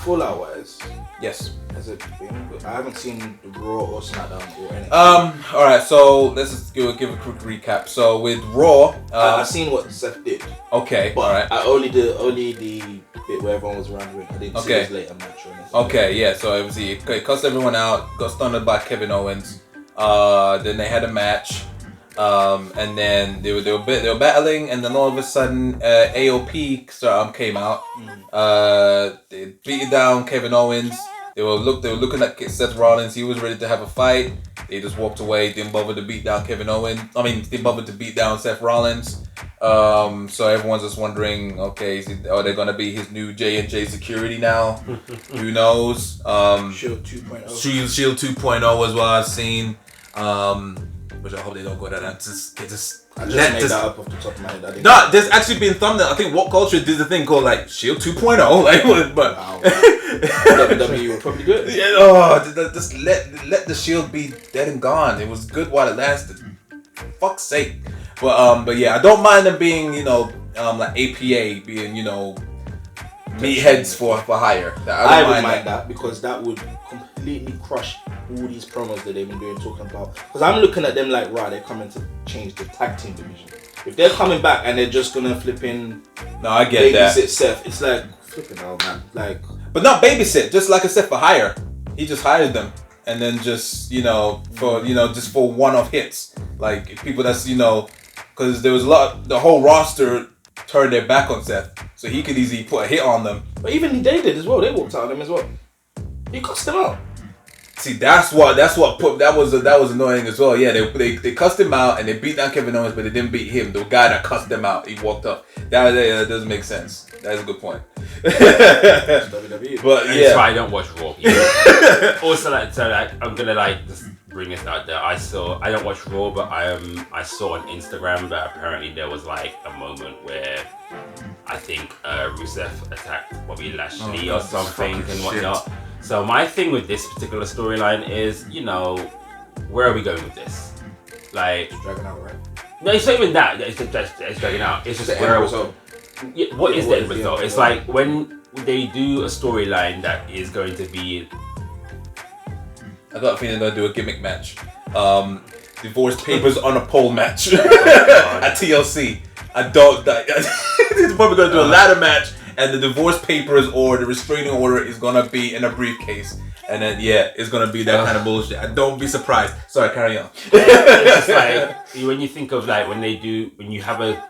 Fallout wise, Yes. has it been good? I haven't seen the Raw or SmackDown or anything. All right. So let's just give a quick recap. So with Raw, I've seen what Seth did. Okay. But all right. I only the bit where everyone was around the ring. I didn't see his later match or anything. Okay. Yeah. So obviously it cussed everyone out. Got stunned by Kevin Owens. Then they had a match. And then they were battling, and then all of a sudden AOP came out. They beat down Kevin Owens. They were looking at Seth Rollins. He was ready to have a fight. They just walked away. Didn't bother to beat down Kevin Owens. Didn't bother to beat down Seth Rollins. So everyone's just wondering, okay, are they gonna be his new J&J security now? Who knows? Shield 2.0. Shield 2.0 was what I've seen. Which I hope they don't go down. I just made that up off the top of my head. No, there's actually been thumbnail. I think What Culture did the thing called like Shield 2.0. Like, but wow. WWE were probably good. Yeah, just let the Shield be dead and gone. It was good while it lasted. Fuck's sake. But yeah, I don't mind them being like APA being meatheads for hire. I don't mind that because that would completely crush all these promos that they've been doing talking about. Because I'm looking at them like, right, they're coming to change the tag team division. If they're coming back and they're just gonna flip in, no, I get that. Babysit Seth, it's like flipping out, man. Like, but not babysit, just like I said, for hire. He just hired them, and then just just for one-off hits, like people that's because there was the whole roster turned their back on Seth, so he could easily put a hit on them. But even they did as well. They walked out on him as well. He cussed them out. See, that was annoying as well. Yeah, they cussed him out and they beat down Kevin Owens, but they didn't beat him. The guy that cussed them out, he walked up. That doesn't make sense. That is a good point. WWE. But yeah, that's why I don't watch Raw. Also, I'm gonna just bring this out there. I don't watch Raw, but I saw on Instagram that apparently there was like a moment where I think Rusev attacked Bobby Lashley or something and whatnot. Shit. So my thing with this particular storyline is, where are we going with this? Like, it's dragging out, right? No, it's not even that. It's dragging out. It's just where. What is the end result? It's like when they do a storyline that is going to be. I got a feeling they're gonna do a gimmick match. Divorce papers on a pole match at TLC. They're probably gonna do a ladder match. And the divorce papers or the restraining order is gonna be in a briefcase, and then it's gonna be that kind of bullshit. Don't be surprised. Sorry, carry on. It's just like when you think of like when you have a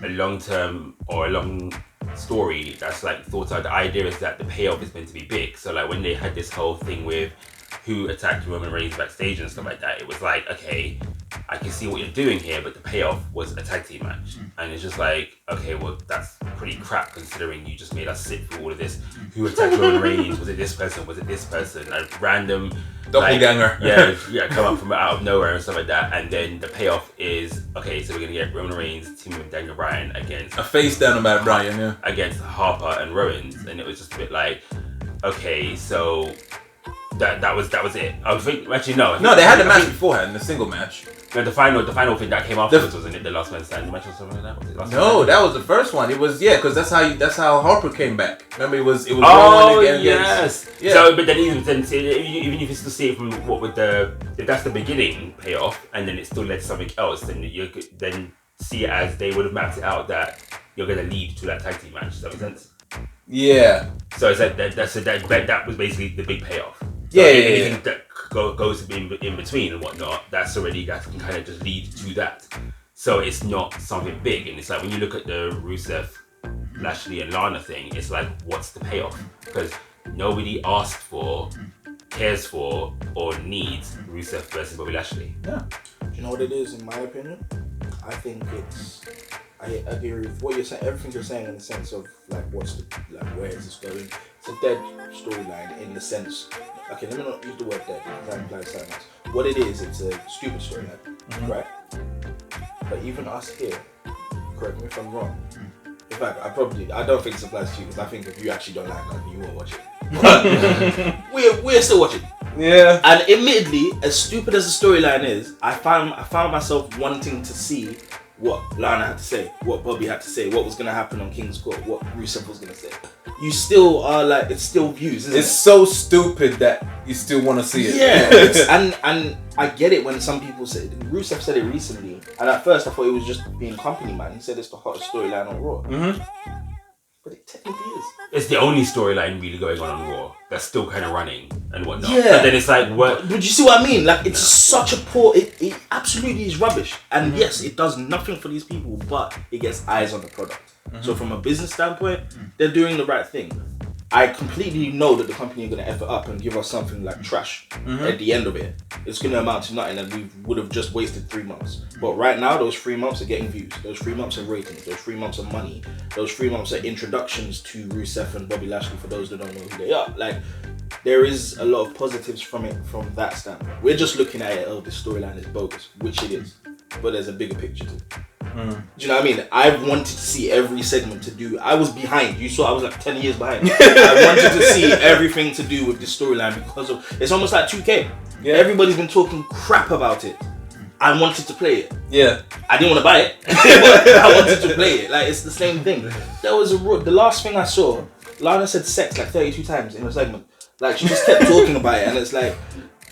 long term or a long story that's like thought out. The idea is that the payoff is meant to be big. So like when they had this whole thing with who attacked Roman Reigns backstage and stuff like that, it was like, okay, I can see what you're doing here, but the payoff was a tag team match. And it's just like, okay, well, that's pretty crap considering you just made us sit through all of this. Who attacked Roman Reigns? Was it this person? Was it this person? A random doppelganger. Yeah, come up from out of nowhere and stuff like that. And then the payoff is, okay, so we're going to get Roman Reigns teaming with Daniel Bryan against... a face down about Bryan, yeah. Against Harper and Rollins. And it was just a bit like, okay, so... That was it. I was thinking, actually no. No, they had the match beforehand, the single match. No, the final thing that came afterwards wasn't it the last man standing match or something like that? That was the first one. It was because that's how Harper came back. Remember, it was Roman again. Yes. Yeah. So, but then even if you still see it from if that's the beginning payoff, and then it still led to something else, then you could then see it as they would have mapped it out that you're going to lead to that tag team match. Does that make sense? Yeah. So it's that was basically the big payoff. So anything that goes in between and whatnot, that can kind of just lead to that. So it's not something big, and it's like when you look at the Rusev, Lashley and Lana thing, it's like, what's the payoff? Because nobody asked for, cares for, or needs Rusev versus Bobby Lashley. Yeah. Do you know what it is, in my opinion? I think I agree with what you're saying, everything you're saying in the sense of like where is this going? It's a dead storyline in the sense. Okay, let me not use the word dead because that implies something else. What it is, it's a stupid storyline, right? But even us here, correct me if I'm wrong. In fact, I don't think it applies to you because I think if you actually don't like nothing, you won't watch it. But we're still watching. Yeah. And admittedly, as stupid as the storyline is, I found myself wanting to see what Lana had to say, what Bobby had to say, what was going to happen on King's Court, what Rusev was going to say. You still are like, it's still views, isn't it? It's so stupid that you still want to see it. Yeah, and I get it when some people say, Rusev said it recently, and at first I thought he was just being company man. He said it's the hottest storyline on Raw. Mm-hmm. But it technically is. It's the only storyline really going on Raw that's still kind of running and whatnot. Yeah. But then it's like, what? But you see what I mean? Like, it's such a poor. It absolutely is rubbish. And yes, it does nothing for these people, but it gets eyes on the product. So from a business standpoint, they're doing the right thing. I completely know that the company are going to F it up and give us something like trash at the end of it. It's going to amount to nothing, and we would have just wasted 3 months. But right now, those 3 months are getting views. Those 3 months are ratings. Those 3 months are money. Those 3 months are introductions to Rusev and Bobby Lashley for those that don't know who they are. Like, there is a lot of positives from it from that standpoint. We're just looking at it, oh, this storyline is bogus, which it is. But there's a bigger picture to it. Do you know what I mean? I wanted to see every segment to do. I was behind. You saw I was like 10 years behind. I wanted to see everything to do with this storyline because of. It's almost like 2K. Yeah. Everybody's been talking crap about it. I wanted to play it. Yeah. I didn't want to buy it, but I wanted to play it. Like, it's the same thing. There was the last thing I saw. Lana said sex like 32 times in a segment. Like, she just kept talking about it, and it's like.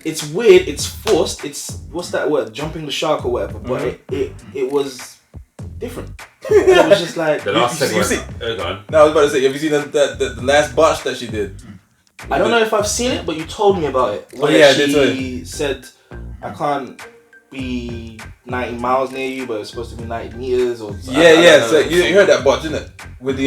It's weird. It's forced. It's what's that word? Jumping the shark or whatever. But it was different. It was just like the last segment. No, I was about to say, have you seen the last botch that she did? I don't know if I've seen it, but you told me about it. Oh yeah, she said, "I can't be 90 miles near you, but it's supposed to be 90 meters." Or yeah. So you heard that botch, didn't it? With the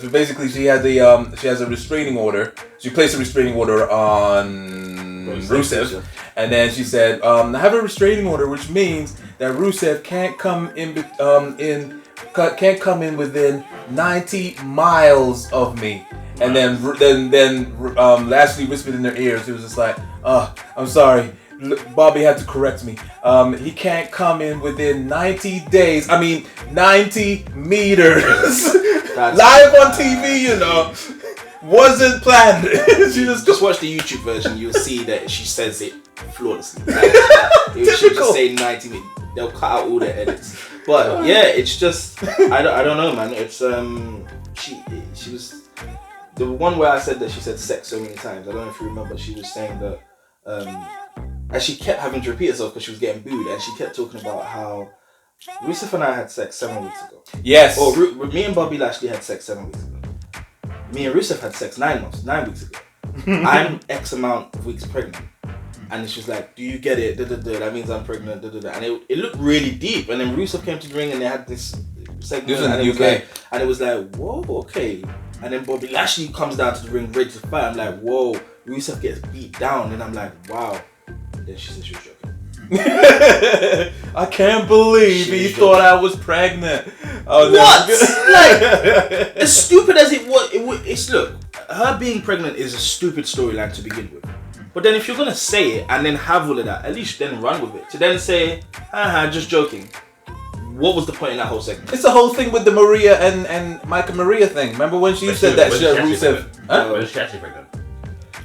so basically she has a restraining order. She placed a restraining order on Rusev, and then she said, "I have a restraining order, which means that Rusev can't come in within 90 miles of me." And then Lashley whispered in their ears. It was just like, I'm sorry. Bobby had to correct me. He can't come in within 90 days. I mean, 90 meters. Live on TV, you know. Wasn't planned. She just watch the YouTube version. You'll see that she says it flawlessly. If she just say 90 meters, they'll cut out all the edits. But yeah, it's just I don't know, man. It's she was the one where I said that she said sex so many times. I don't know if you remember. She was saying that and she kept having to repeat herself because she was getting booed, and she kept talking about how Rusev and I had sex 7 weeks ago. Yes. Or me and Bobby Lashley had sex 7 weeks ago. Me and Rusev had sex 9 weeks ago. I'm X amount of weeks pregnant. And she's like, do you get it? That means I'm pregnant. And it looked really deep. And then Rusev came to the ring and they had this segment. And it was like, whoa, okay. And then Bobby Lashley comes down to the ring ready to fight. I'm like, whoa. Rusev gets beat down. And I'm like, wow. And then she said she was joking. I can't believe he thought I was pregnant. Oh, what? Like, as stupid as it was, it's look, her being pregnant is a stupid storyline to begin with. But then if you're gonna say it and then have all of that, at least then run with it. To then say, just joking. What was the point in that whole segment? It's the whole thing with the Maria and Micah Maria thing. Remember when she said that shit? Rusev. Was she actually pregnant?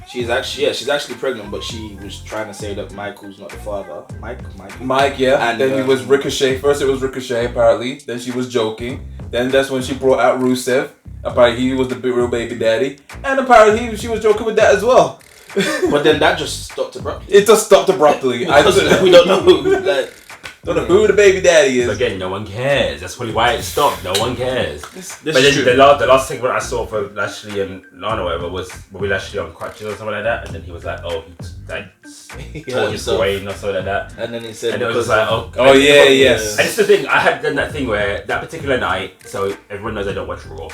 She's actually pregnant, but she was trying to say that Michael's not the father. Mike, yeah. And then he was Ricochet. First it was Ricochet, apparently. Then she was joking. Then that's when she brought out Rusev. Apparently he was the real baby daddy. And apparently she was joking with that as well. But then that just stopped abruptly. It just stopped abruptly. We don't know who. Don't know who the baby daddy is. Again, no one cares. That's probably why it stopped. No one cares. This but then the last segment I saw for Lashley and Lana, whatever, was Bobby Lashley on crutches or something like that, and then he was like, he tore his brain or something like that. And then he said, and it was just like, yes. And it's the thing. I had done that thing where that particular night. So everyone knows I don't watch Raw.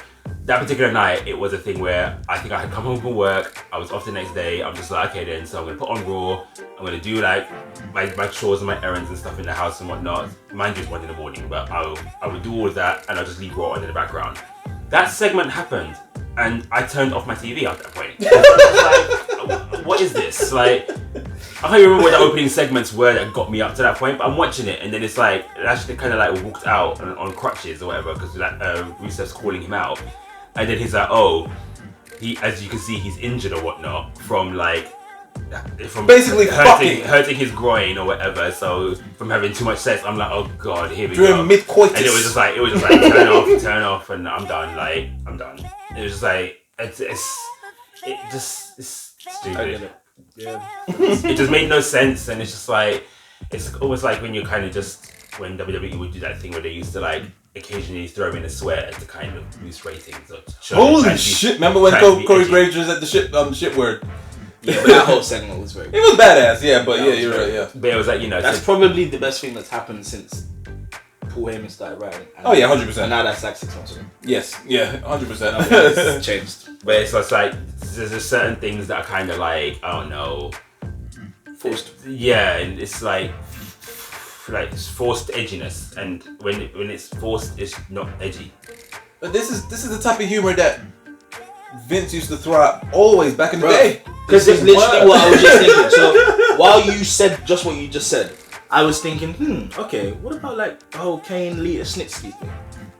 That particular night, it was a thing where I think I had come home from work. I was off the next day. I'm just like, okay then, so I'm gonna put on Raw. I'm gonna do like my chores and my errands and stuff in the house and whatnot. Mind you, it's 1 a.m, but I would do all of that and I'll just leave Raw on in the background. That segment happened, and I turned off my TV at that point. I was like, what is this? Like, I can't remember what the opening segments were that got me up to that point, but I'm watching it and then it's like, it actually kind of like walked out on crutches or whatever because like Rusev's calling him out. And then he's like, he, as you can see, he's injured or whatnot from like from basically hurting his groin or whatever. So from having too much sex, I'm like, oh god, here we go. During mid-coitus. And it was just like turn off, and I'm done. Like I'm done. It was just like it's stupid. I get it. Yeah. It just made no sense, and it's just like it's almost like when you're kind of just when WWE would do that thing where they used to like occasionally throw in a swear to kind of boost ratings. Or Holy shit! Remember when Corey Graves was at the shit word? Yeah, but that whole segment was very good. It was badass, yeah, but yeah, you're right, yeah. But it was like, that's probably the best thing that's happened since Paul Heyman started writing. Oh yeah, 100%. And now that's like 6 months ago. Yes, yeah, 100%. It's changed. But it's like there's just certain things that are kind of like, I don't know, forced. Yeah, and it's like it's forced edginess, and when it's forced, it's not edgy. But this is the type of humor that Vince used to throw out always back in the day. Because it's literally what I was just thinking. So while you said just what you just said, I was thinking, okay, what about like the whole Kane Lita Snitsky thing?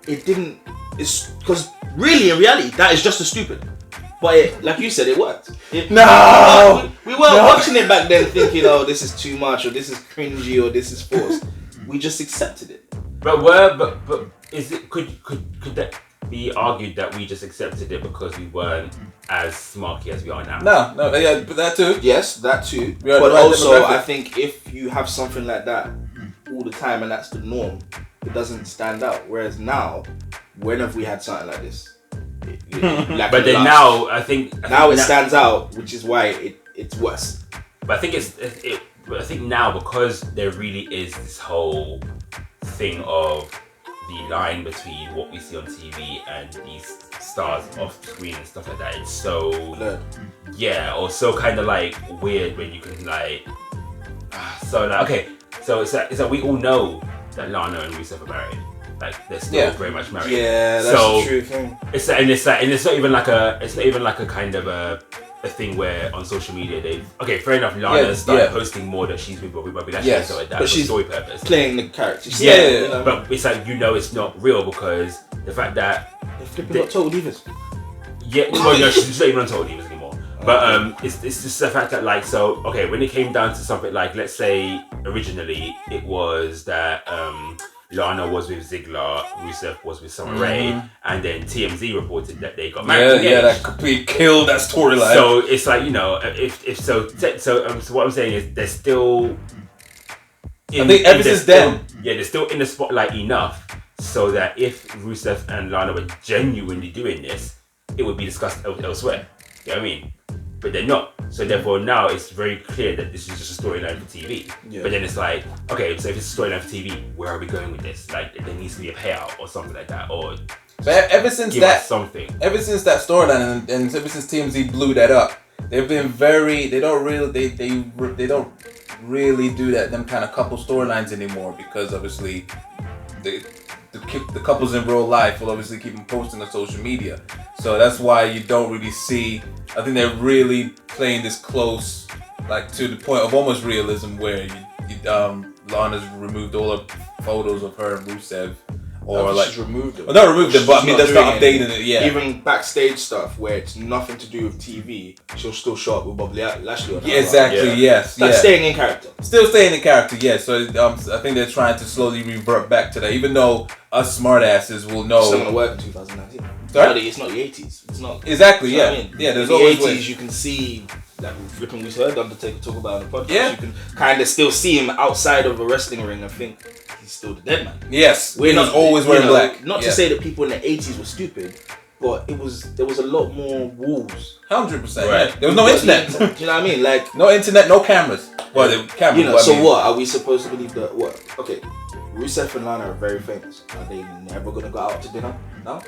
It didn't. It's because really in reality that is just as stupid. But it, like you said, it worked. We weren't watching it back then thinking, oh, this is too much, or this is cringy, or this is forced. We just accepted it. But is it could that be argued that we just accepted it because we weren't as smarky as we are now? No, yeah, but that too. Yes, that too. But also, I think if you have something like that all the time and that's the norm, it doesn't stand out. Whereas now, when have we had something like this? But then now, I think now it stands out, which is why it's worse. But I think I think now, because there really is this whole thing of the line between what we see on TV and these stars off screen and stuff like that, it's so or so kind of like weird when you can like so like okay, so it's like we all know that Lana and Rusev are married. Like they're still very much married. Yeah, that's the true thing. It's not even like a kind of a thing where on social media fair enough, Lana started posting more that she's with Bobby Lashley and stuff like that, but she's story purpose. Playing the character. But it's like it's not real because the fact that they're flipping up Total Divas. Yeah, well no, she's not even on Total Divas anymore. But it's just the fact that when it came down to something like, let's say originally it was that Lana was with Ziggler, Rusev was with Summer Rae, and then TMZ reported that they got married. Yeah, that completely killed that storyline. So it's like, so what I'm saying is they're still. I think ever since then, they're still in the spotlight enough so that if Rusev and Lana were genuinely doing this, it would be discussed elsewhere. You know what I mean? But they're not. So therefore now it's very clear that this is just a storyline for TV. Yeah. But then it's like, okay, so if it's a storyline for TV, where are we going with this? Like there needs to be a payout or something like that. Or ever since that storyline and ever since TMZ blew that up, they've been they don't really do them kind of couple storylines anymore, because obviously the couples in real life will obviously keep them posting on social media. So that's why you don't really see. I think they're really playing this close, like to the point of almost realism, where Lana's removed all the photos of her and Rusev, or she's removed them. Well, not removed them, but I mean that's not updating it. Yeah. Even backstage stuff where it's nothing to do with TV, she'll still show up with Bobby Lashley. Yeah, exactly. Yeah. Yes. Like staying in character. Still staying in character. Yeah. So I think they're trying to slowly revert back to that, even though us smartasses will know. It's not gonna work in 2019. Sorry? It's not the 80s. It's not exactly. You know yeah. I mean? Yeah. There's in always the 80s ways. you can see. Like we heard Undertaker talk about on the podcast. Yeah. You can kind of still see him outside of a wrestling ring and think he's still the dead man. Yes. We're not always wearing black. Not to say that people in the 80s were stupid, but there was a lot more rules. 100%. Right. There was no internet. Do you know what I mean? Like no internet, no cameras. Well, the cameras. What are we supposed to believe that? What? Okay, Rusev and Lana are very famous. Are they never gonna go out to dinner now?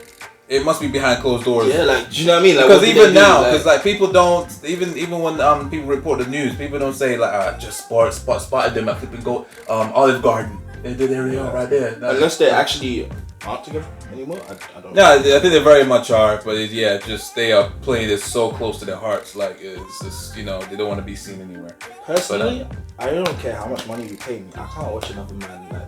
It must be behind closed doors. Yeah, like, do you know what I mean? Like, because even now, because like people don't, even when people report the news, people don't say like, just spotted them at flipping Olive Garden. There they are right there. Unless they actually aren't together anymore. I don't know. Yeah, I think they very much are, but just they are playing this so close to their hearts. Like it's just, they don't want to be seen anywhere. Personally, I don't care how much money you pay me. I can't watch another man like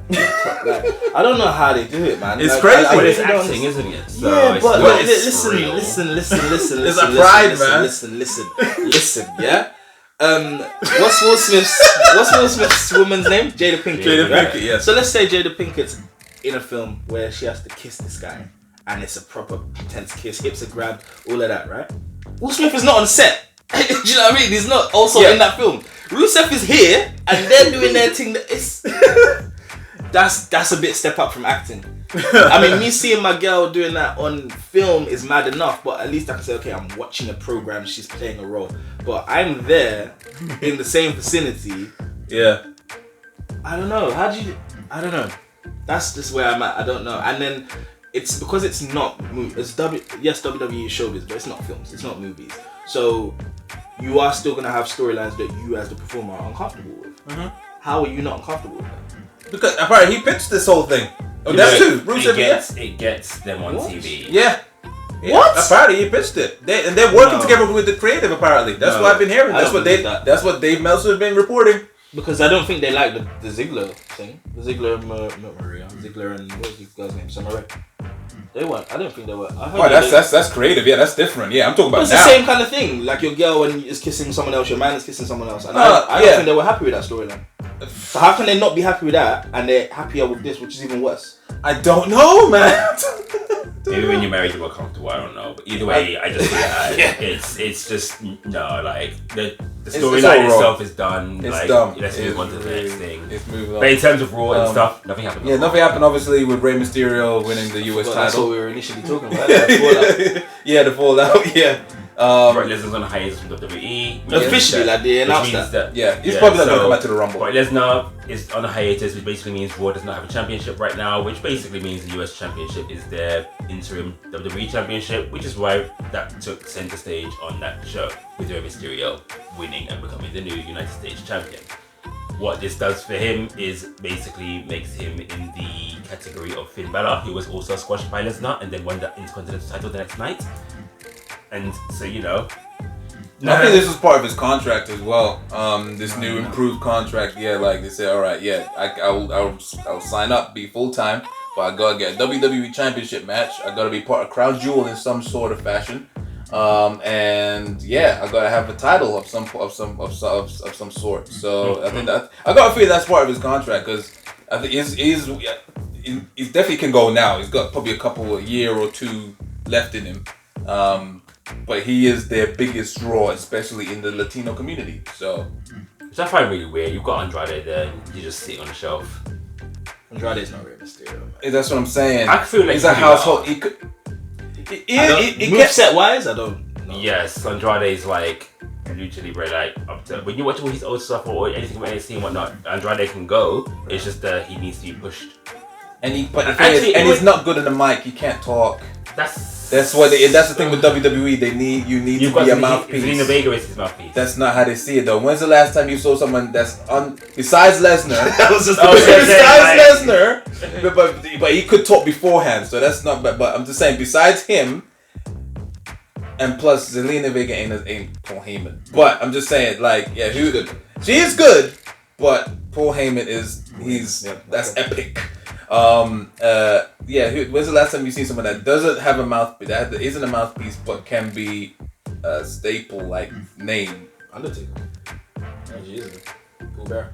I don't know how they do it, man. It's like, crazy, but it's acting, isn't it? So yeah, but listen. It's a pride, man. Listen. Yeah. What's Will Smith's woman's name? Jada Pinkett. Jada right? Pinkett, yes. So let's say Jada Pinkett's in a film where she has to kiss this guy, and it's a proper intense kiss, hips are grabbed, all of that, right? Will Smith is not on set. Do you know what I mean? He's not also in that film. Rusev is here, and they're doing their thing. That's a bit step up from acting. I mean, me seeing my girl doing that on film is mad enough, but at least I can say, okay, I'm watching a program, she's playing a role. But I'm there in the same vicinity. Yeah. I don't know. I don't know. That's just where I'm at. I don't know. And then it's because it's not yes, WWE is showbiz, but it's not films. It's not movies. So you are still gonna have storylines that you as the performer are uncomfortable with. Mm-hmm. How are you not uncomfortable with that? Because apparently he pitched this whole thing. Oh, that's too. It gets them on TV. Yeah. What? Apparently he pitched it. They're working together with the creative. Apparently, that's what I've been hearing. That's what Dave Meltzer has been reporting. Because I don't think they like the Ziggler thing. The Ziggler and Ziggler and what was the guy's name? Summer Rae. They weren't. I don't think they were. That's creative. Yeah, that's different. Yeah, I'm talking about. It's the same kind of thing. Like your girl when is kissing someone else, your man is kissing someone else. And I don't think they were happy with that storyline. So how can they not be happy with that and they're happier with this, which is even worse? I don't know, man. Maybe when you're married, you're more comfortable. I don't know, but either way, I just it's just no. Like the storyline itself is done. It's like, dumb. Let's move on to the next thing. It's moving on. But in terms of Raw and stuff, nothing happened. Yeah, nothing happened. Obviously, with Rey Mysterio winning the US title. That's what we were initially talking about. Yeah, the fallout. Yeah. Brock Lesnar's on a hiatus from WWE. Officially, like they announced that. He's probably not going to come back to the Rumble. Brock Lesnar is on a hiatus, which basically means Raw does not have a championship right now, which basically means the US Championship is their interim WWE Championship, which is why that took center stage on that show, with Rey Mysterio winning and becoming the new United States Champion. What this does for him is basically makes him in the category of Finn Balor, who was also squashed by Lesnar and then won the Intercontinental title the next night. And so, I think this was part of his contract as well. This new improved contract. Yeah, like they said, all right, yeah, I'll sign up, be full time, but I gotta get a WWE Championship match. I gotta be part of Crown Jewel in some sort of fashion, and yeah, I gotta have a title of some sort. So I think that I gotta feel that's part of his contract because I think he definitely can go now. He's got probably a year or two left in him. But he is their biggest draw, especially in the Latino community. So, which I find really weird. You've got Andrade there, you just sitting on the shelf. Andrade's not Rey Mysterio. That's what I'm saying. I feel like he's a household. Moveset wise, I don't know. Yes, Andrade's like lucha libre, like up to when you watch all his old stuff or anything about NXT and whatnot. Andrade can go. It's just that he needs to be pushed. And he's not good on the mic. He can't talk. That's the thing with WWE. You need to be a mouthpiece. Zelina Vega is his mouthpiece. That's not how they see it though. When's the last time you saw someone that's besides Lesnar? That was just Lesnar. But he could talk beforehand, so that's not. But I'm just saying, besides him, and plus Zelina Vega ain't Paul Heyman. But I'm just saying, like, yeah, she is good, but Paul Heyman that's epic. When's the last time you seen someone that doesn't have a mouthpiece, that isn't a mouthpiece, but can be a staple like name? Undertaker. Yeah, she is. Cool Bear.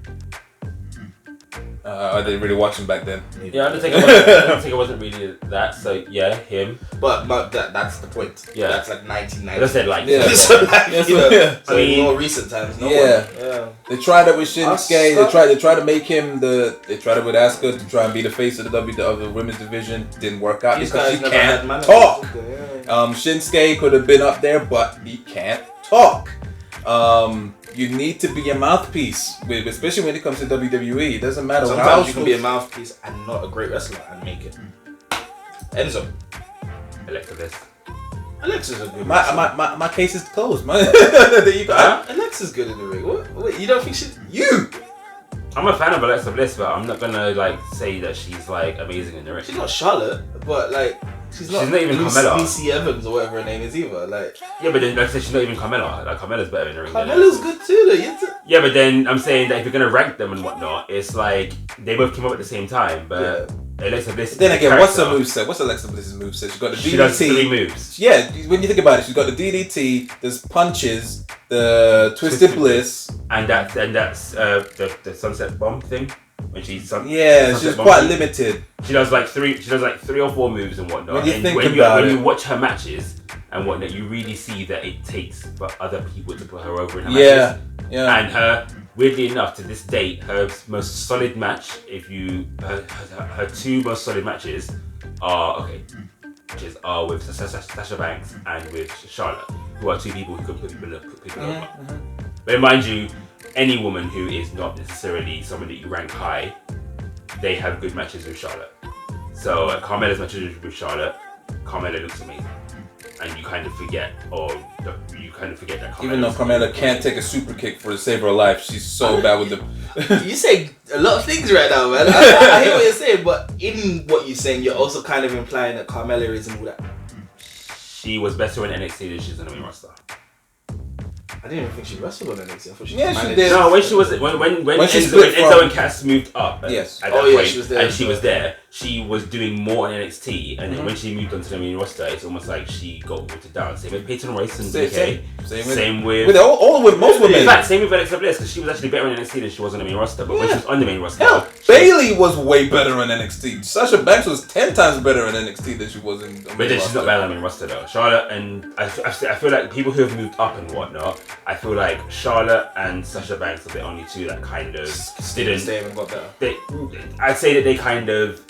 I didn't really watch him back then. Yeah, Undertaker wasn't really that. So yeah, him. But that's the point. Yeah, that's like 1990. I said like. So in more recent times. They tried it with Shinsuke. They tried to make him They tried it with Asuka to try and be the face of the women's division. Didn't work out because she can't talk. Shinsuke could have been up there, but he can't talk. You need to be a mouthpiece, especially when it comes to WWE. It doesn't matter. Sometimes you can be a mouthpiece and not a great wrestler and make it. Enzo. Alexa's a good wrestler. My case is closed, man. There you go. Alexa's good in the ring. What? You don't think I'm a fan of Alexa Bliss, but I'm not gonna say that she's amazing in the ring. She's not Charlotte, but she's not even Carmella. Lucy Evans or whatever her name is either. Yeah, but then she's not even Carmella. Carmella's better in the ring. Carmella's good too, though. Yeah, but then I'm saying that if you're gonna rank them and whatnot, it's they both came up at the same time, but Alexa Bliss. Then is a again, what's her character. moveset? What's Alexa Bliss's moveset? She's got the DDT. She does 3 moves. Yeah, when you think about it, she's got the DDT, there's punches, the Twisted Bliss. And that's the Sunset Bomb thing. When she's she's quite limited. She does like 3 or 4 moves and whatnot. When you and think when about you it, watch her matches and whatnot, you really see that it takes for other people to put her over in her matches. Yeah. And her, weirdly enough, to this date, her most solid match, her 2 most solid matches are with Sasha Banks and with Charlotte, who are 2 people who can put people over. But mind you, any woman who is not necessarily someone that you rank high, they have good matches with Charlotte. So Carmella's matches with Charlotte, Carmella looks amazing. And you kind of forget that Carmella. Even though Carmella can't take a super kick for the save her life, she's so bad with the. You say a lot of things right now, man. I hear what you're saying, but in what you're saying, you're also kind of implying that Carmella isn't all that. She was better in NXT than she's in the main roster. I didn't even think she wrestled on NXT. I thought she she did. No, when she was when Enzo and Cass moved up. Yes. At that point, she was there. And she was there. She was doing more on NXT, and then when she moved onto the main roster, it's almost like she got watered down. Same with Peyton Royce and DK. Same with all with most women. In fact, same with Alexa Bliss, because she was actually better on NXT than she was on the main roster. But when she was on the main roster, hell, Bayley was way better on NXT. Sasha Banks was 10 times better on NXT than she was in. But then she's not better on the main roster though. Charlotte and I feel like people who have moved up and whatnot. I feel like Charlotte and Sasha Banks are the only 2 that kind of didn't. They haven't got better. I'd say that they kind of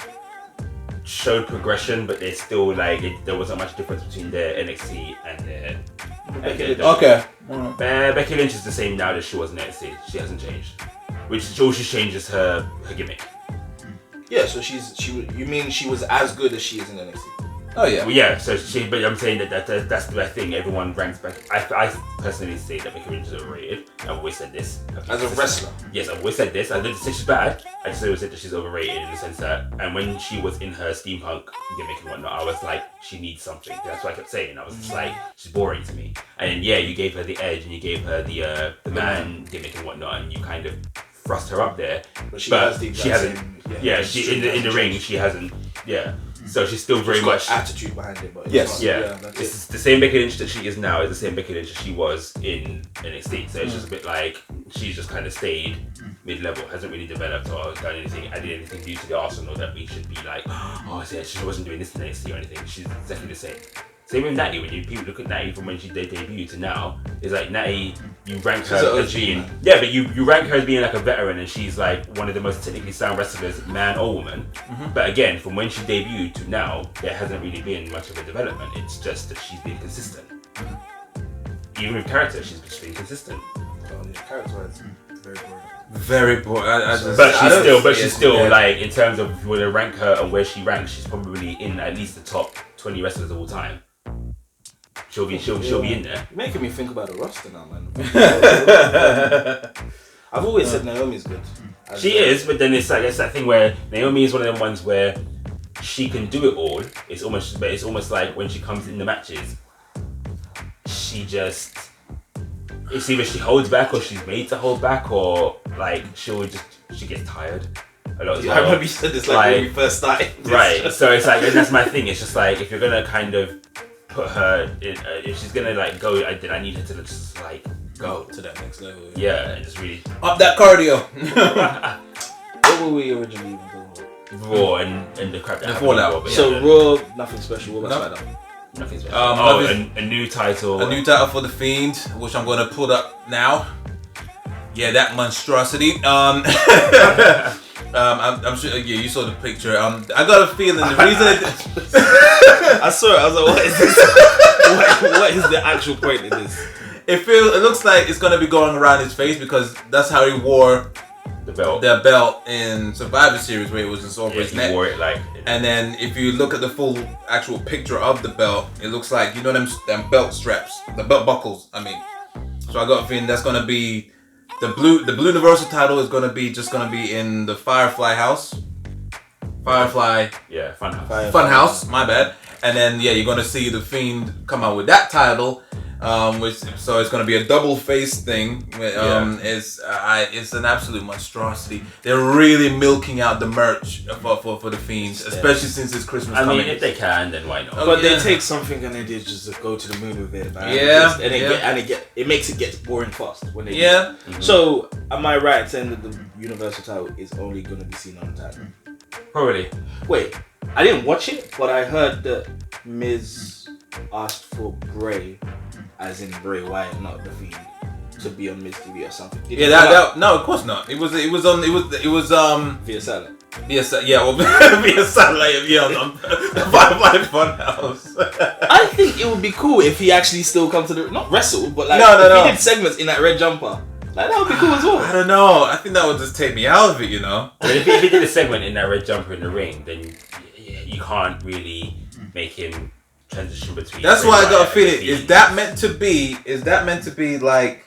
showed progression, but they're still like there wasn't much difference between their NXT and their. Okay. Becky Lynch is the same now that she was in NXT. She hasn't changed, which all she changes her gimmick. Yeah, so you mean she was as good as she is in NXT? Oh yeah. Well, yeah. So but I'm saying that's the thing. Everyone ranks back. I personally say that Becky Lynch is overrated. I've always said this. As a wrestler. Yes, I've always said this. I didn't say she's bad. I just always said that she's overrated in the sense that, and when she was in her steampunk gimmick and whatnot, I was like, she needs something. That's what I kept saying. I was just like, she's boring to me. And then, yeah, you gave her the edge and you gave her the man gimmick and whatnot, and you kind of thrust her up there. But she hasn't. She in the ring, she hasn't. Yeah. So she's still very much attitude behind it, but yes, it's the same Becky Lynch that she is now is the same Becky Lynch that she was in NXT. So it's just a bit like she's just kind of stayed mid-level, hasn't really developed or done anything, added anything new to the arsenal that we should be like, oh, yeah, she wasn't doing this in NXT or anything. She's exactly the same. Same with Natty. When people look at Natty from when she debuted to now, it's like Natty, you rank her as being but you rank her as being like a veteran, and she's like one of the most technically sound wrestlers, man or woman. But again, from when she debuted to now, there hasn't really been much of a development. It's just that she's been consistent. Even with character, she's just been consistent. Character-wise, very boring. Very boring. But she's still like, in terms of where to rank her and where she ranks, she's probably in at least the top 20 wrestlers of all time. She'll be in there. You're making me think about the roster now, man. I've always said Naomi's good. She is, but then it's that thing where Naomi is one of them ones where she can do it all. It's almost like when she comes in the matches, it's either she holds back or she's made to hold back, or like she gets tired a lot. I remember you said this when we first started. Right. So it's like, and that's my thing. It's just like, if you're gonna kind of put her in, if she's gonna like go, then I need her to just like go to that next level. Yeah, and just really up that cardio. What were we originally even talking about? Raw and the crap that happened. Fallout. So Raw, nothing special. What about SmackDown? Nothing special. A new title. A new title for The Fiend, which I'm going to pull up now. Yeah, that monstrosity. I'm sure. Yeah, you saw the picture. I got a feeling the reason. I saw it. I was like, what is this? What is the actual point of this? It looks like it's going to be going around his face, because that's how he wore the belt in Survivor Series, where it was just over his neck. He wore it like. And then if you look at the full actual picture of the belt, it looks like, you know, them belt straps, the belt buckles. I mean, so I got a feeling that's gonna be the blue Universal title is gonna be in the Firefly house. Yeah, Funhouse. Funhouse. My bad. And then you're gonna see the Fiend come out with that title. So it's gonna be a double face thing. It's an absolute monstrosity. They're really milking out the merch for the Fiends, especially since it's Christmas coming. I mean, if they can, then why not? But they take something and they just go to the moon with it, man. Yeah, it makes it get boring fast when they. Yeah. Do. So am I right saying that the Universal title is only gonna be seen on time? Probably. Wait, I didn't watch it, but I heard that Miz asked for Bray, as in Bray Wyatt, not the Fiend, to be on Miz TV or something. No, of course not. It was via satellite. via satellite, yeah, on Firefly Funhouse. I think it would be cool if he actually still come to the not wrestle, but like he did segments in that red jumper. Like that would be cool as well. I don't know. I think that would just take me out of it, you know. But if he did a segment in that red jumper in the ring, then you can't really make him transition between. That's why I got a feeling. Is that meant to be like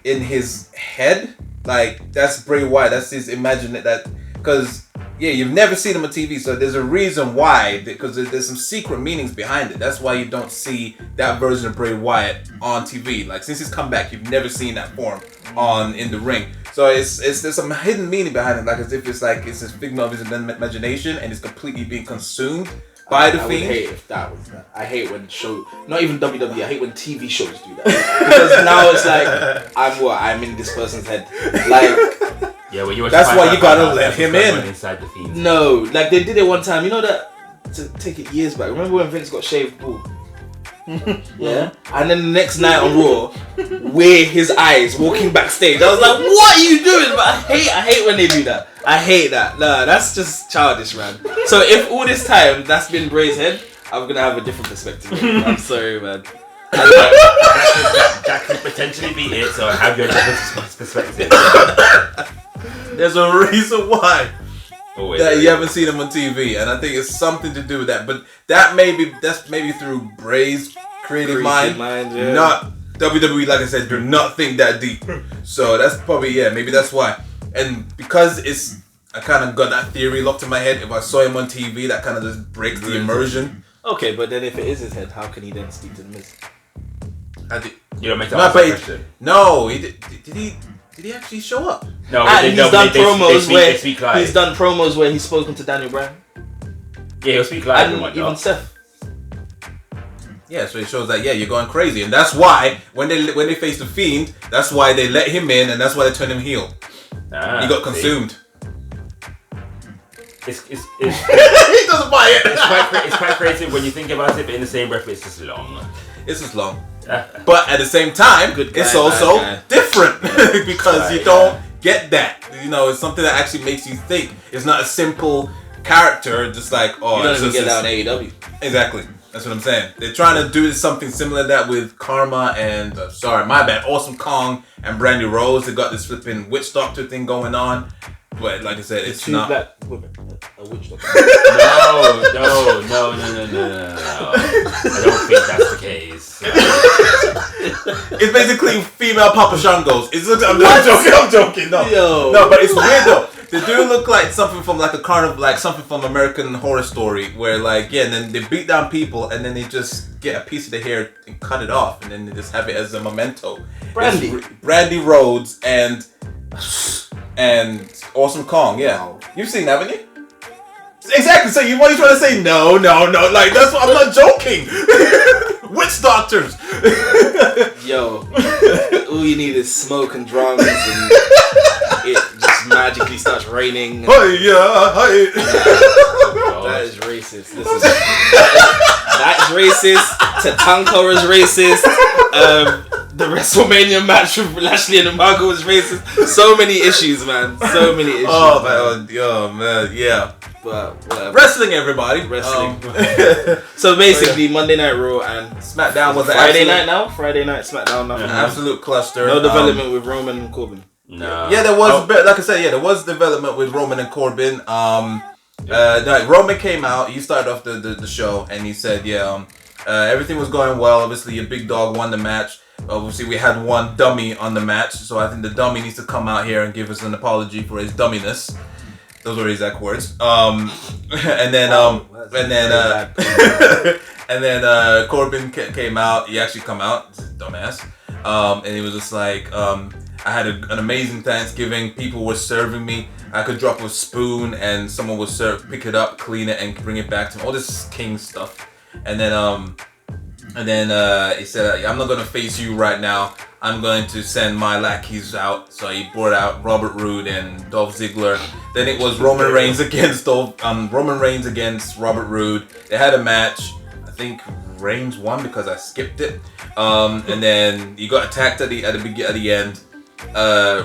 in his head? Like that's Bray Wyatt. That's his imagination. That because you've never seen him on TV, so there's a reason why. Because there's some secret meanings behind it. That's why you don't see that version of Bray Wyatt on TV. Like since he's come back, you've never seen that form in the ring. So there's some hidden meaning behind it, like as if it's a figment of his imagination and it's completely being consumed by the Fiend. I would hate if that was that. I hate when not even WWE, I hate when TV shows do that. Because now it's like, I'm in this person's head. Like, yeah, when you watch that's why you gotta let him in. Inside the Fiend. No, like they did it one time, you know that, to take it years back, remember when Vince got shaved bald? Yeah, and then the next night on Raw, where his eyes walking backstage, I was like, "What are you doing?" But I hate when they do that. I hate that. Nah, that's just childish, man. So if all this time that's been Bray's head, I'm gonna have a different perspective. I'm sorry, man. That could potentially be it. So have your different perspective. There's a reason why. Always. That you haven't seen him on TV, and I think it's something to do with that. But that's maybe through Bray's creative mind, yeah. Not WWE. Like I said, do not think that deep. So that's probably maybe that's why. And because I kind of got that theory locked in my head. If I saw him on TV, that kind of just breaks the immersion. Okay, but then if it is his head, how can he then speak to the Miz? You don't make that question. No, he did he actually show up? No, and he's done promos where they speak live. He's done promos where he's spoken to Daniel Bryan. Yeah, he'll speak live and even Seth. Yeah, so it shows that you're going crazy, and that's why when they face the Fiend, that's why they let him in, and that's why they turn him heel. He got consumed. It's he doesn't buy it. It's quite creative when you think about it, but in the same breath, it's just long. It's just long. But at the same time, it's also different because you don't get that. You know, it's something that actually makes you think. It's not a simple character, just like, you don't even get that on AEW. Exactly. That's what I'm saying. They're trying to do something similar to that with Karma and, Awesome Kong and Brandy Rose. They got this flipping witch doctor thing going on. But like I said, it's not. Black women, a witch doctor. No. I don't think that's the case. It's basically female Papa Shangos. I'm joking. No, but it's weird though. They do look like something from like a carnival, like something from American Horror Story, where and then they beat down people, and then they just get a piece of the hair and cut it off, and then they just have it as a memento. Brandy Rhodes and Awesome Kong. Yeah, wow. You've seen, haven't you? Exactly. So what are you trying to say? No. Like that's what I'm not joking. Witch doctors. Yo, all you need is smoke and drums, and it just magically starts raining. Hi. That is racist. That's racist. Tatanka is racist. The WrestleMania match with Lashley and Umaga was racist. So many issues, man. So many issues. Oh man, yeah. But whatever. Wrestling, everybody. Wrestling. So basically, Monday Night Raw and SmackDown was Friday Night SmackDown. Nothing. An absolute cluster. No development with Roman and Corbin. No. Yeah, there was. Like I said, there was development with Roman and Corbin. Roman came out. He started off the show, and he said, everything was going well. Obviously, your big dog won the match. Obviously, we had one dummy on the match, so I think the dummy needs to come out here and give us an apology for his dumminess. Those were his exact words. And then And then Corbin came out. He actually come out, dumbass. And he was just like, I had an amazing Thanksgiving. People were serving me. I could drop a spoon and someone would pick it up, clean it, and bring it back to me. All this king stuff. And then he said, I'm not gonna face you right now. I'm going to send my lackeys out. So he brought out Robert Roode and Dolph Ziggler. Then it was Roman Reigns against Robert Roode. They had a match. I think Reigns won because I skipped it. And then he got attacked at the end.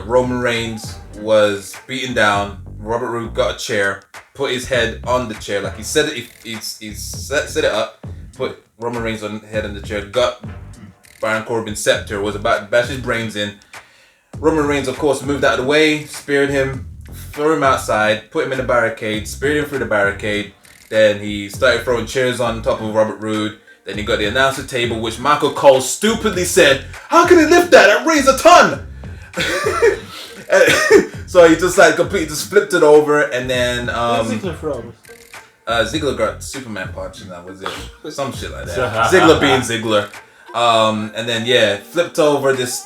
Roman Reigns was beaten down. Robert Roode got a chair, put his head on the chair, like he said it. He set it up, put Roman Reigns on head on the chair, got Baron Corbin's scepter, was about to bash his brains in. Roman Reigns, of course, moved out of the way, speared him, threw him outside, put him in the barricade, speared him through the barricade. Then he started throwing chairs on top of Robert Roode. Then he got the announcer table, which Michael Cole stupidly said, "How can he lift that? It weighs a ton." So he just like completely just flipped it over, and then Ziggler from? Ziggler got Superman punch, and that was it. Some shit like that. Ziggler being Ziggler. And then flipped over this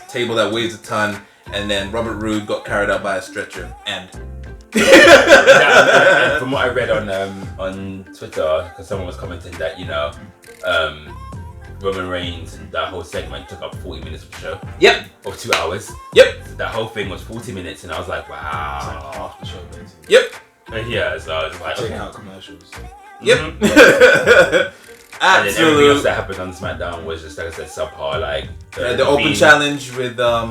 table that weighs a ton, and then Robert Roode got carried out by a stretcher. And from what I read on Twitter, because someone was commenting that Roman Reigns and that whole segment took up 40 minutes of the show. Yep. Or 2 hours. Yep. So that whole thing was 40 minutes, and I was like, wow. Half the show, basically. Yep. Yeah, so I was like, Check okay. out commercials. Yep. And then everything else that happened on SmackDown was just, like I said, subpar. Like the open challenge with the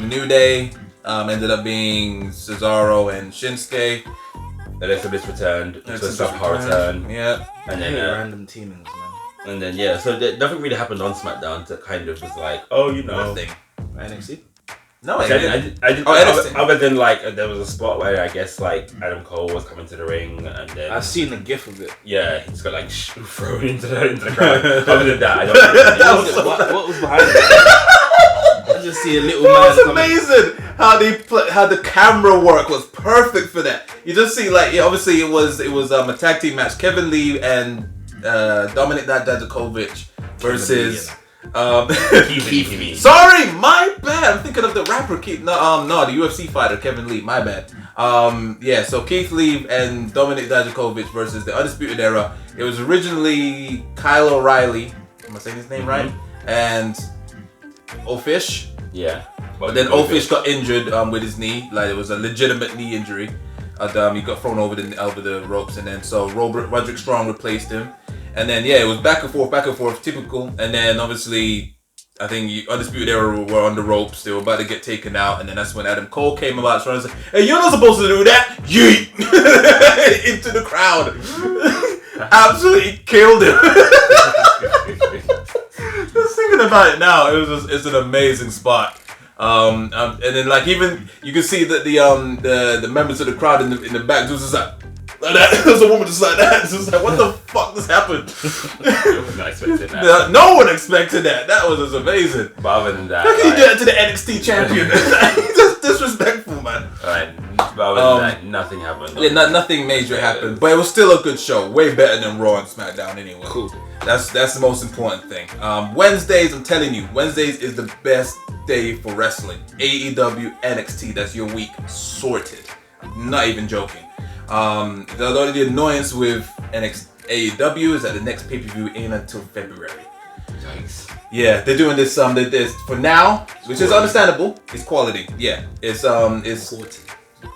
New Day ended up being Cesaro and Shinsuke. Alexa Bliss returned to a subpar return. Yeah. And then random teamings, man. And then so nothing really happened on SmackDown that kind of was like, Nothing. NXT? No, I didn't. NXT. Other than like there was a spot where I guess like Adam Cole was coming to the ring, and then I've seen the gif of it. yeah, he just got like thrown into the crowd. Other than that, I don't. What was behind it? I just see a little man. That was amazing. How the camera work was perfect for that. You just see obviously it was a tag team match. Kevin Lee and Dominic Dijakovic versus Keith. Sorry, my bad. I'm thinking of the rapper Keith. No, the UFC fighter Kevin Lee. My bad. So Keith Lee and Dominic Dijakovic versus the Undisputed Era. It was originally Kyle O'Reilly. Am I saying his name right? And O'Fish. Yeah. But then O'Fish got injured with his knee. Like it was a legitimate knee injury. He got thrown over the ropes, and then so Roderick Strong replaced him. And then it was back and forth, typical. And then obviously, I think Undisputed Era were on the ropes. They were about to get taken out, and then that's when Adam Cole came about trying to say, "Hey, you're not supposed to do that!" Yeet into the crowd, absolutely killed him. Just thinking about it now, it's an amazing spot. And then even you can see that the members of the crowd in the back just like that. There's a woman just like that. Just like, what the fuck just happened? I was not expecting that. No one expected that. That was just amazing. But other than that, how can you do that to the NXT champion? Just disrespectful, man. But other than that, nothing happened. Yeah, nothing major happened, but it was still a good show. Way better than Raw and SmackDown anyway. Cool. That's the most important thing. Wednesdays, I'm telling you, Wednesdays is the best day for wrestling. AEW, NXT, that's your week sorted. I'm not even joking. The annoyance with AEW is that the next pay-per-view ain't until February. Yikes. Yeah, they're doing this for now, which is understandable. It's quality. Yeah, it's Quality.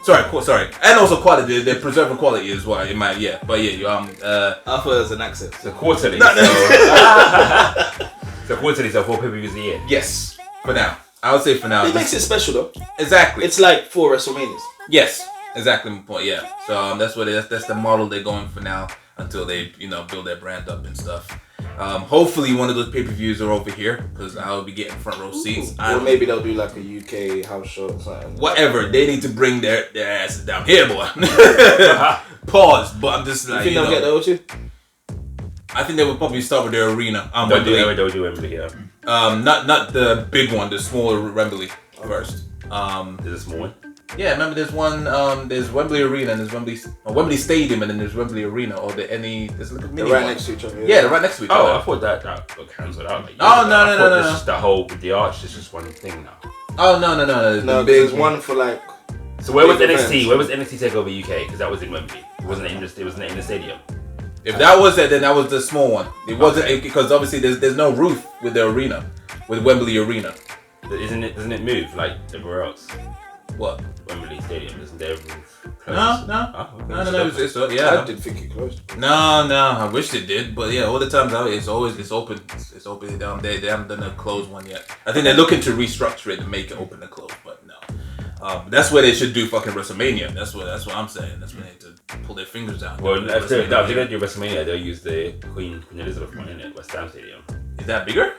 Sorry, and also quality. They're preserving quality as well. It might, but I thought it was an accent. So quarterly. So quarterly, so 4 pay-per-views a year. Yes, for now. I would say for now. It makes it special though. Exactly. It's like 4 WrestleManias. Yes, exactly my point. Yeah. So that's the model they're going for now until they build their brand up and stuff. Hopefully one of those pay-per-views are over here because I'll be getting front row seats. Or maybe they'll do like a UK house show or something. Whatever. They need to bring their asses down here, boy. Pause. But I'm just like, you think they'll get those too? I think they would probably start with their arena. Don't do Wembley here. Not the big one, the smaller Wembley first. There's a small one. Yeah, remember there's one. There's Wembley Arena and there's Wembley Stadium and then there's Wembley Arena or there's like a mini They're right one. next to each other. Yeah, they're right next to each Oh, other. I thought that got cancelled out. Like, Oh, no, I no, thought no, it's no. just the whole with the arch is just one thing now. Oh no. No, The big there's one for like. So where was big NXT? events. Where was NXT Takeover UK? Because that was in Wembley. It wasn't in the stadium. If that was it, then that was the small one. It wasn't because obviously there's no roof with the arena, with Wembley Arena. But doesn't it move like everywhere else? What? Wembley Stadium, isn't there a roof? No. Oh, okay. No. It's yeah. I did think it closed. No. I wish it did, but yeah, all the times out, it's open. It's open down there. They haven't done a closed one yet. I think they're looking to restructure it and make it open and close, but no. That's where they should do fucking WrestleMania. That's what I'm saying. That's when they need to pull their fingers out. Well, if they're gonna do WrestleMania, they'll use the Queen Elizabeth one in it, West Ham Stadium. Is that bigger?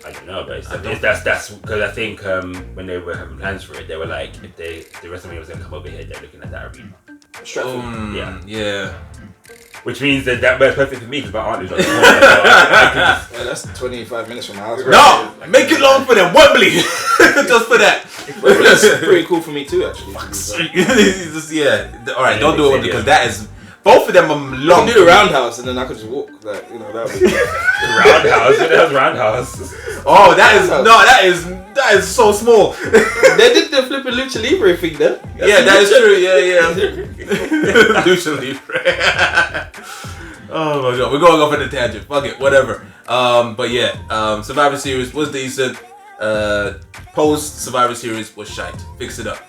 I don't know, but that's because I think when they were having plans for it, they were like, if the WrestleMania was gonna come over here, they're looking at that arena. Stratford. Yeah. Which means that works perfect for me because my aunt lives on the corner. Yeah, that's 25 minutes from my house. No, make it long for them. Wembley, just for that. That's pretty cool for me too, actually. Yeah. All right, don't do it because that is. Both of them are I long. can do the roundhouse and then I could just walk. Like, that would be Roundhouse. What the hell's roundhouse? Oh, that is so small. They did the flipping lucha libre thing then. Yeah, that is true. Yeah. Lucha Libre. Oh my god, we're going off on a tangent. Fuck it, whatever. But yeah, Survivor Series was decent. Post Survivor Series was shite. Fix it up.